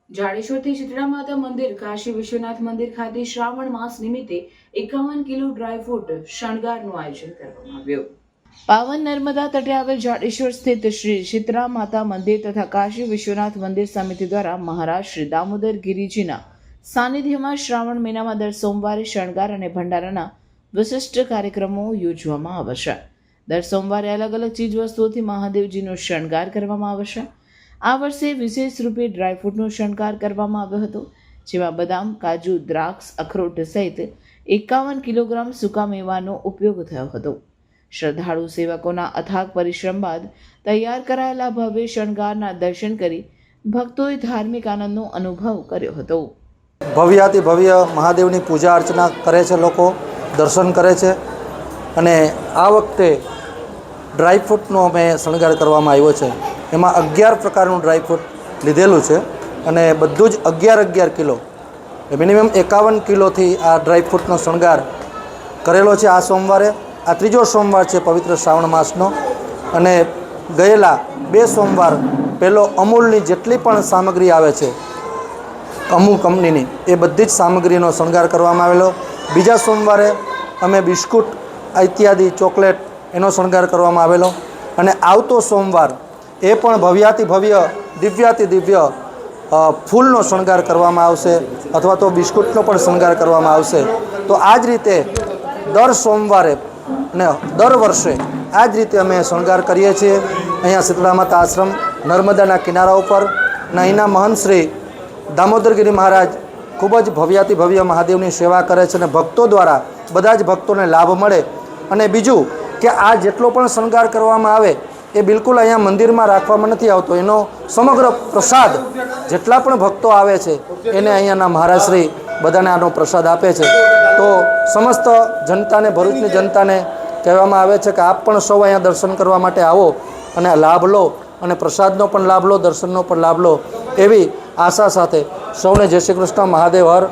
જાડેશ્વરથી શીતળા માતા મંદિર કાશી વિશ્વનાથ મંદિર ખાતે શ્રાવણ માસ નિમિત્તે 51 કિલો ડ્રાયફ્રૂટ શણગારનું આયોજન કરવામાં આવ્યું। પાવન નર્મદા તટે આવેલ જાડેશ્વર સ્થિત શ્રી શીતળા માતા મંદિર તથા કાશી વિશ્વનાથ મંદિર સમિતિ દ્વારા મહારાજ શ્રી દામોદર ગિરિજીના સાનિધ્યમાં શ્રાવણ મહિનામાં દર સોમવારે શણગાર અને ભંડારાના વિશિષ્ટ કાર્યક્રમો યોજવામાં આવશે। દર સોમવારે અલગ અલગ ચીજવસ્તુઓથી મહાદેવજીનો શણગાર કરવામાં આવશે। આ વર્ષે વિશેષ રૂપે ડ્રાયફ્રૂટનો શણગાર કરવામાં આવ્યો હતો, જેમાં બદામ, કાજુ, દ્રાક્ષ, અખરોટ સહિત 51 કિલોગ્રામ સૂકા મેવાનો ઉપયોગ થયો હતો। શ્રદ્ધાળુ સેવકોના અથાગ પરિશ્રમ બાદ તૈયાર કરાયેલા ભવ્ય શણગારના દર્શન કરી ભક્તોએ ધાર્મિક આનંદનો અનુભવ કર્યો હતો। ભવ્યાતિ ભવ્ય મહાદેવની પૂજા અર્ચના કરે છે, લોકો દર્શન કરે છે અને આ વખતે ડ્રાયફ્રૂટનો અમે શણગાર કરવામાં આવ્યો છે। એમાં 11 પ્રકારનું ડ્રાયફ્રૂટ લીધેલું છે અને બધું જ 11 કિલો મિનિમમ 51 કિલોથી આ ડ્રાયફ્રૂટનો શણગાર કરેલો છે। આ સોમવારે આ ત્રીજો સોમવાર છે પવિત્ર શ્રાવણ માસનો અને ગયેલા 2 સોમવાર પહેલો અમૂલની જેટલી પણ સામગ્રી આવે છે અમૂલ કંપનીની એ બધી જ સામગ્રીનો શણગાર કરવામાં આવેલો। બીજા સોમવારે અમે બિસ્કુટ ઇત્યાદિ ચોકલેટ એનો શણગાર કરવામાં આવેલો અને આવતો સોમવાર એ પણ ભવ્યાતિ ભવ્ય દિવ્યાતિ દિવ્ય ફૂલનો શણગાર કરવામાં આવશે અથવા તો બિસ્કુટનો પણ શણગાર કરવામાં આવશે। તો આ જ રીતે દર સોમવારે અને દર વર્ષે આ જ રીતે અમે શણગાર કરીએ છીએ અહીંયા શીતળા માતા આશ્રમ નર્મદાના કિનારા ઉપર અને અહીંના મહંત શ્રી દામોદરગીરી મહારાજ ખૂબ જ ભવ્યાતિ ભવ્ય મહાદેવની સેવા કરે છે અને ભક્તો દ્વારા બધા જ ભક્તોને લાભ મળે। અને બીજું કે આ જેટલો પણ શણગાર કરવામાં આવે એ બિલકુલ અહીંયા મંદિરમાં રાખવામાં નથી આવતો, એનો સમગ્ર પ્રસાદ જેટલા પણ ભક્તો આવે છે એને અહીંયાના મહારાજશ્રી બધાને આનો પ્રસાદ આપે છે। તો સમસ્ત જનતાને, ભરૂચની જનતાને કહેવામાં આવે છે કે આપ પણ સૌ અહીંયા દર્શન કરવા માટે આવો અને લાભ લો અને પ્રસાદનો પણ લાભ લો, દર્શનનો પણ લાભ લો, એવી આશા સાથે સૌને જય શ્રી કૃષ્ણ, મહાદેવ હર